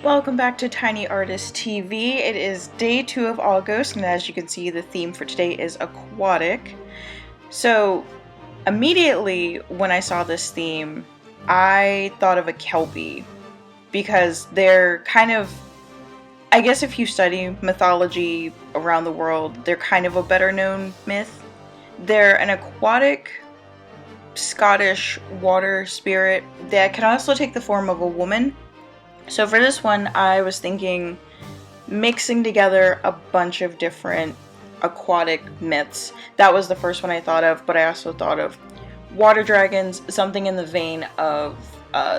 Welcome back to Tiny Artist TV. It is day 2 of August, and as you can see, the theme for today is aquatic. So, immediately when I saw this theme, I thought of a Kelpie, because they're kind of, I guess if you study mythology around the world, they're kind of a better known myth. They're an aquatic Scottish water spirit that can also take the form of a woman. So for this one, I was thinking mixing together a bunch of different aquatic myths. That was the first one I thought of, but I also thought of water dragons, something in the vein of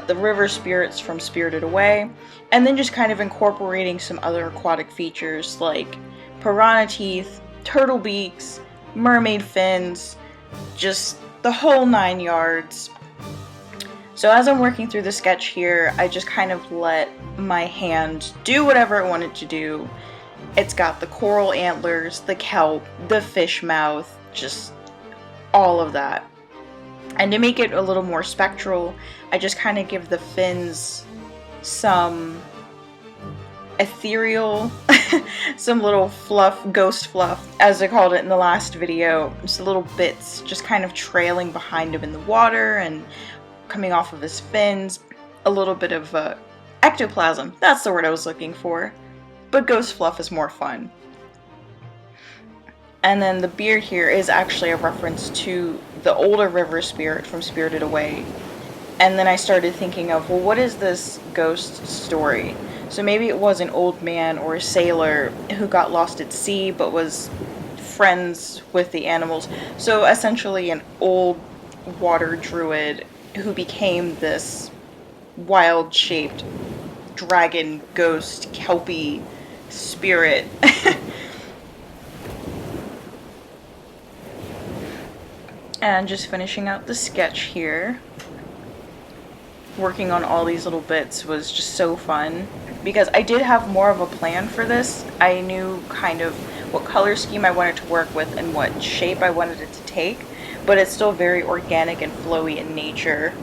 the river spirits from Spirited Away, and then just kind of incorporating some other aquatic features like piranha teeth, turtle beaks, mermaid fins, just the whole 9 yards. So as I'm working through the sketch here, I just kind of let my hand do whatever it wanted to do. It's got the coral antlers, the kelp, the fish mouth, just all of that. And to make it a little more spectral, I just kind of give the fins some ethereal, some little fluff, ghost fluff, as I called it in the last video. Just little bits just kind of trailing behind him in the water and coming off of his fins, a little bit of ectoplasm, that's the word I was looking for, but ghost fluff is more fun. And then the beard here is actually a reference to the older river spirit from Spirited Away. And then I started thinking of, well, what is this ghost story? So maybe it was an old man or a sailor who got lost at sea but was friends with the animals. So essentially an old water druid who became this wild-shaped dragon, ghost, kelpie spirit. And just finishing out the sketch here. Working on all these little bits was just so fun, because I did have more of a plan for this. I knew kind of what color scheme I wanted to work with and what shape I wanted it to take, but it's still very organic and flowy in nature.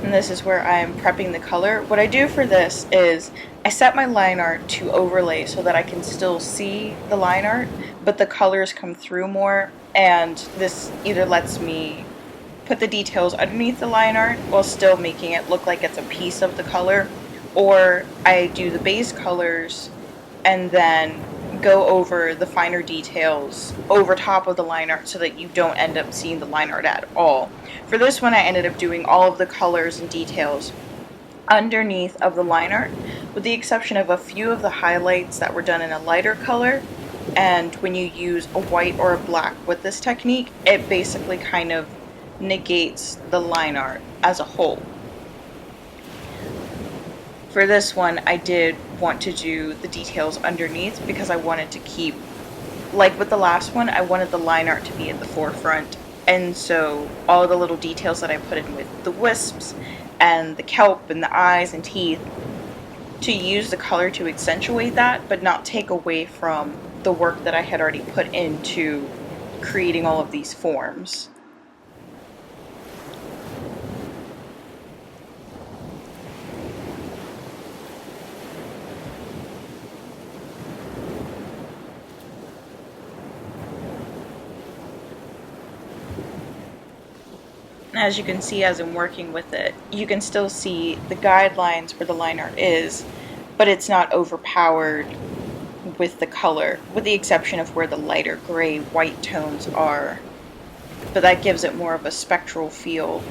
And this is where I'm prepping the color. What I do for this is I set my line art to overlay so that I can still see the line art, but the colors come through more, and this either lets me put the details underneath the line art while still making it look like it's a piece of the color, or I do the base colors and then go over the finer details over top of the line art so that you don't end up seeing the line art at all. For this one, I ended up doing all of the colors and details underneath of the line art, with the exception of a few of the highlights that were done in a lighter color. And when you use a white or a black with this technique, it basically kind of negates the line art as a whole. For this one, I did want to do the details underneath because I wanted to keep, like with the last one, I wanted the line art to be at the forefront. And so all the little details that I put in with the wisps and the kelp and the eyes and teeth, to use the color to accentuate that, but not take away from the work that I had already put into creating all of these forms. As you can see as I'm working with it, you can still see the guidelines where the line art is, but it's not overpowered with the color, with the exception of where the lighter gray white tones are. But that gives it more of a spectral feel.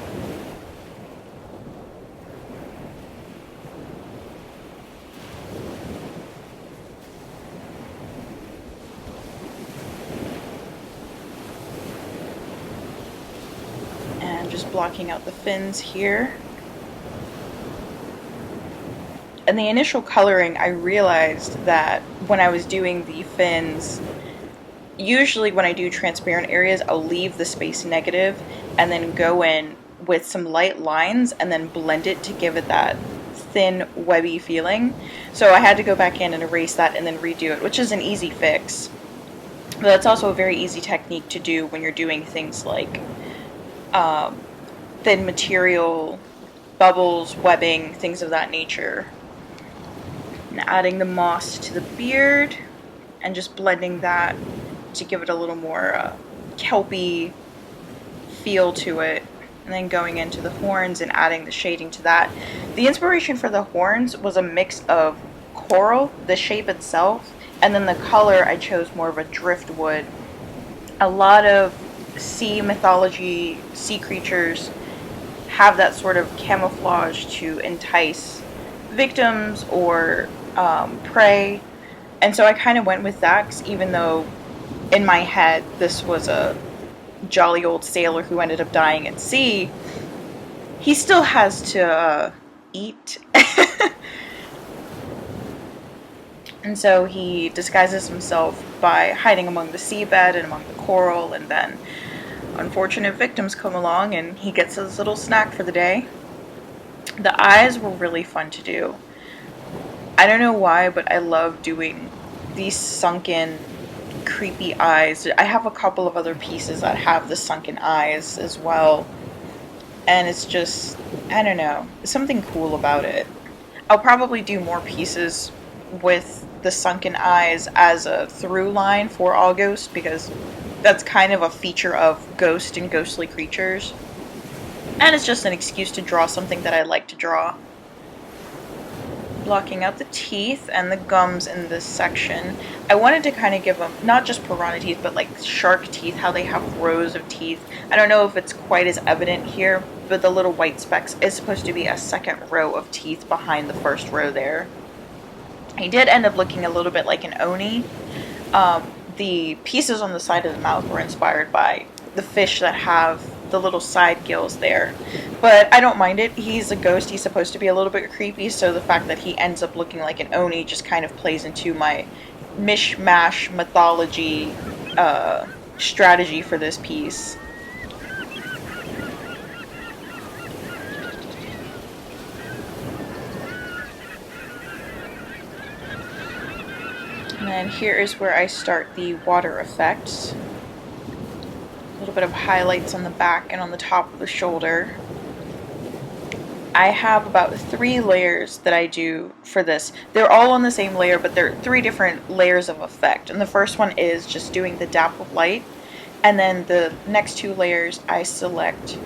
And just blocking out the fins here. In the initial coloring, I realized that when I was doing the fins, usually when I do transparent areas, I'll leave the space negative and then go in with some light lines and then blend it to give it that thin, webby feeling. So I had to go back in and erase that and then redo it, which is an easy fix. But that's also a very easy technique to do when you're doing things like thin material bubbles, webbing, things of that nature. And adding the moss to the beard and just blending that to give it a little more kelpy feel to it. And then going into the horns and adding the shading to that. The inspiration for the horns was a mix of coral, the shape itself, and then the color I chose more of a driftwood. A lot of sea mythology, sea creatures have that sort of camouflage to entice victims or prey. And so I kind of went with that, 'cause even though in my head this was a jolly old sailor who ended up dying at sea, he still has to eat. And so he disguises himself by hiding among the seabed and among the coral, and then unfortunate victims come along and he gets his little snack for the day. The eyes were really fun to do. I don't know why, but I love doing these sunken, creepy eyes. I have a couple of other pieces that have the sunken eyes as well, and it's just, I don't know, something cool about it. I'll probably do more pieces with the sunken eyes as a through line for Aughost, because that's kind of a feature of ghost and ghostly creatures. And it's just an excuse to draw something that I like to draw. Blocking out the teeth and the gums in this section. I wanted to kind of give them not just piranha teeth, but like shark teeth, how they have rows of teeth. I don't know if it's quite as evident here, but the little white specks is supposed to be a second row of teeth behind the first row there. He did end up looking a little bit like an oni. The pieces on the side of the mouth were inspired by the fish that have the little side gills there. But I don't mind it. He's a ghost. He's supposed to be a little bit creepy, so the fact that he ends up looking like an oni just kind of plays into my mishmash mythology strategy for this piece. And then here is where I start the water effects. A little bit of highlights on the back and on the top of the shoulder. I have about 3 layers that I do for this. They're all on the same layer, but they're 3 different layers of effect. And the first one is just doing the dap of light. And then the next 2 layers, I select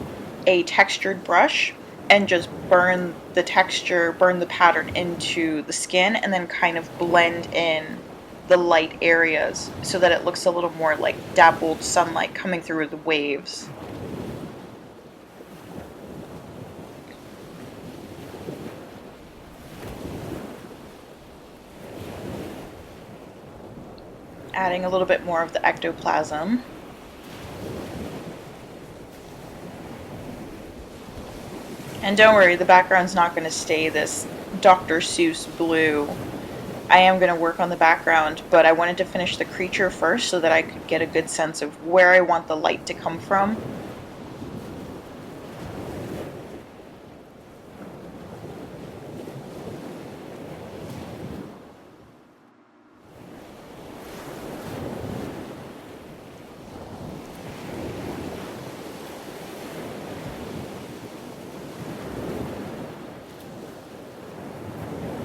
a textured brush and just burn the texture, burn the pattern into the skin, and then kind of blend in the light areas so that it looks a little more like dappled sunlight coming through the waves. Adding a little bit more of the ectoplasm. And don't worry, the background's not going to stay this Dr. Seuss blue. I am going to work on the background, but I wanted to finish the creature first so that I could get a good sense of where I want the light to come from.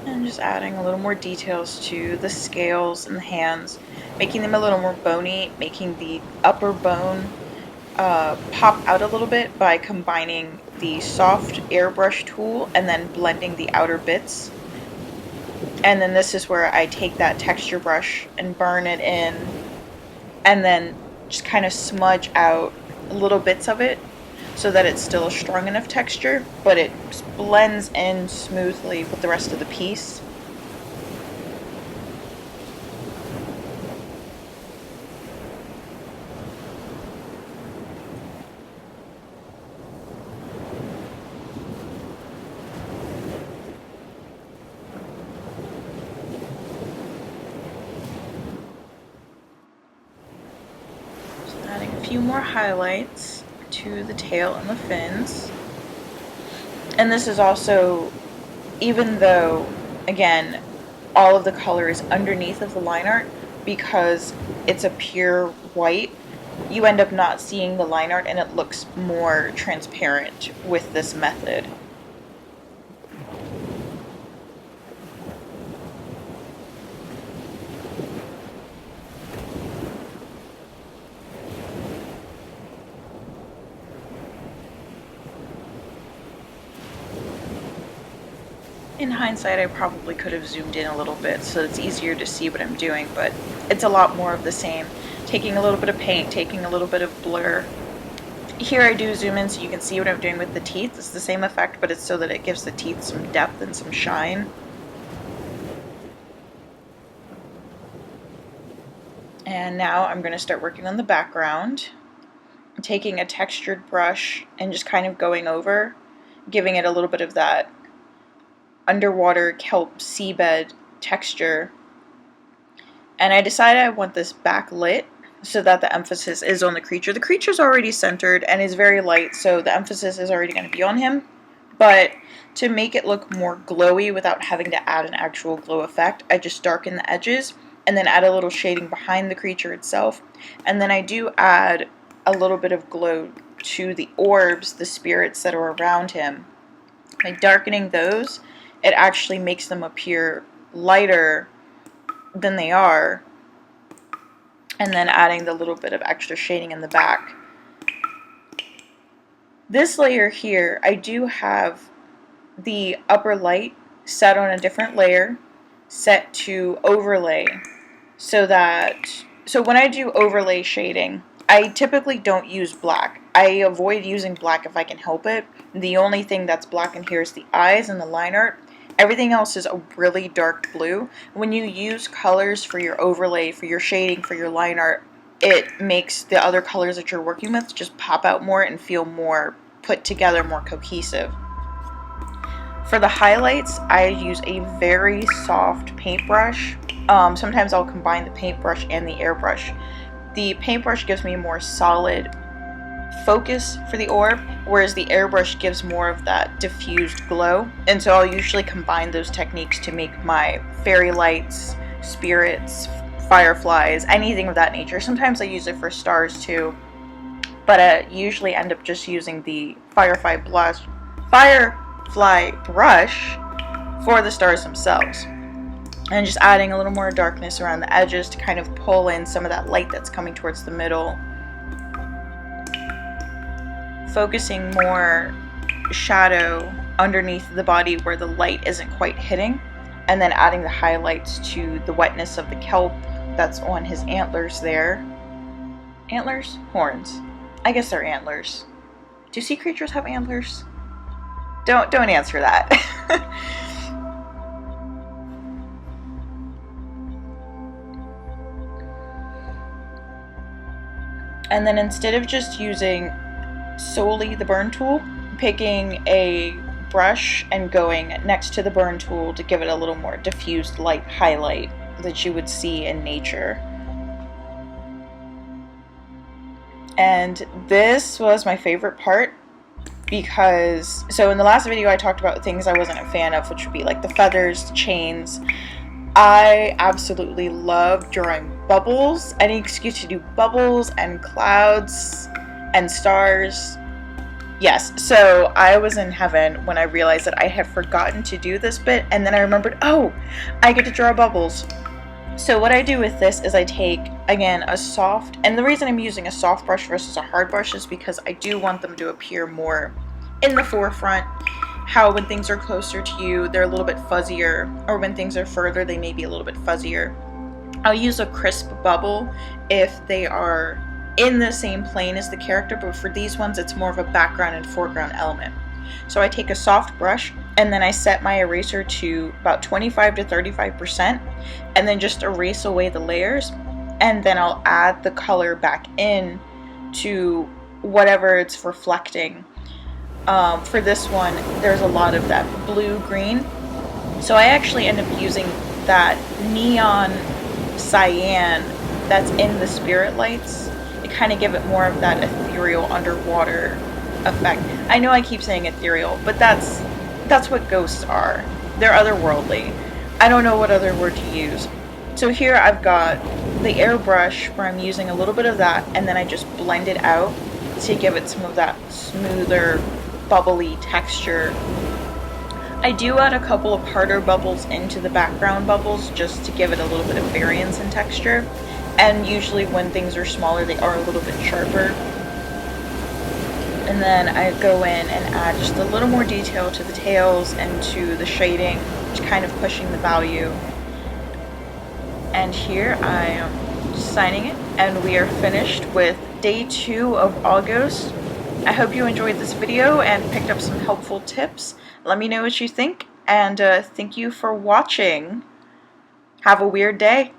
And just adding a little more details to the scales and the hands, making them a little more bony, making the upper bone pop out a little bit by combining the soft airbrush tool and then blending the outer bits. And then this is where I take that texture brush and burn it in, and then just kind of smudge out little bits of it so that it's still a strong enough texture, but it blends in smoothly with the rest of the piece. Just adding a few more highlights to the tail and the fins. And this is also, even though, again, all of the color is underneath of the line art, because it's a pure white, you end up not seeing the line art and it looks more transparent with this method. In hindsight, I probably could have zoomed in a little bit so it's easier to see what I'm doing, but it's a lot more of the same. Taking a little bit of paint, taking a little bit of blur. Here I do zoom in so you can see what I'm doing with the teeth. It's the same effect, but it's so that it gives the teeth some depth and some shine. And now I'm going to start working on the background. I'm taking a textured brush and just kind of going over, giving it a little bit of that underwater kelp seabed texture. And I decided I want this backlit so that the emphasis is on the creature. The creature's already centered and is very light, so the emphasis is already going to be on him. But to make it look more glowy without having to add an actual glow effect, I just darken the edges and then add a little shading behind the creature itself. And then I do add a little bit of glow to the orbs, the spirits that are around him. By darkening those, it actually makes them appear lighter than they are, and then adding the little bit of extra shading in the back. This layer here, I do have the upper light set on a different layer, set to overlay, so when I do overlay shading, I typically don't use black. I avoid using black if I can help it. The only thing that's black in here is the eyes and the line art. Everything else is a really dark blue. When you use colors for your overlay, for your shading, for your line art, it makes the other colors that you're working with just pop out more and feel more put together, more cohesive. For the highlights, I use a very soft paintbrush. Sometimes I'll combine the paintbrush and the airbrush. The paintbrush gives me a more solid focus for the orb, whereas the airbrush gives more of that diffused glow. And so I'll usually combine those techniques to make my fairy lights, spirits, fireflies, anything of that nature. Sometimes I use it for stars too, but I usually end up just using the firefly brush for the stars themselves. And just adding a little more darkness around the edges to kind of pull in some of that light that's coming towards the middle. Focusing more shadow underneath the body where the light isn't quite hitting, and then adding the highlights to the wetness of the kelp that's on his antlers there. Antlers? Horns. I guess they're antlers. Do sea creatures have antlers? Don't answer that. And then instead of just using solely the burn tool, picking a brush and going next to the burn tool to give it a little more diffused light highlight that you would see in nature. And this was my favorite part because, so in the last video I talked about things I wasn't a fan of, which would be like the feathers, the chains. I absolutely love drawing bubbles, any excuse to do bubbles and clouds and stars. Yes, so I was in heaven when I realized that I had forgotten to do this bit, and then I remembered, oh, I get to draw bubbles. So what I do with this is I take, again, a soft, and the reason I'm using a soft brush versus a hard brush is because I do want them to appear more in the forefront. How when things are closer to you, they're a little bit fuzzier, or when things are further, they may be a little bit fuzzier. I'll use a crisp bubble if they are in the same plane as the character, but for these ones, it's more of a background and foreground element. So I take a soft brush, and then I set my eraser to about 25 to 35%, and then just erase away the layers, and then I'll add the color back in to whatever it's reflecting. For this one, there's a lot of that blue-green, so I actually end up using that neon cyan that's in the spirit lights to kind of give it more of that ethereal underwater effect. I know I keep saying ethereal, but that's what ghosts are. They're otherworldly. I don't know what other word to use. So here I've got the airbrush where I'm using a little bit of that, and then I just blend it out to give it some of that smoother, bubbly texture. I do add a couple of harder bubbles into the background bubbles just to give it a little bit of variance in texture, and usually when things are smaller they are a little bit sharper. And then I go in and add just a little more detail to the tails and to the shading, just kind of pushing the value. And here I am signing it, and we are finished with day 2 of Aughost. I hope you enjoyed this video and picked up some helpful tips. Let me know what you think, and thank you for watching. Have a weird day.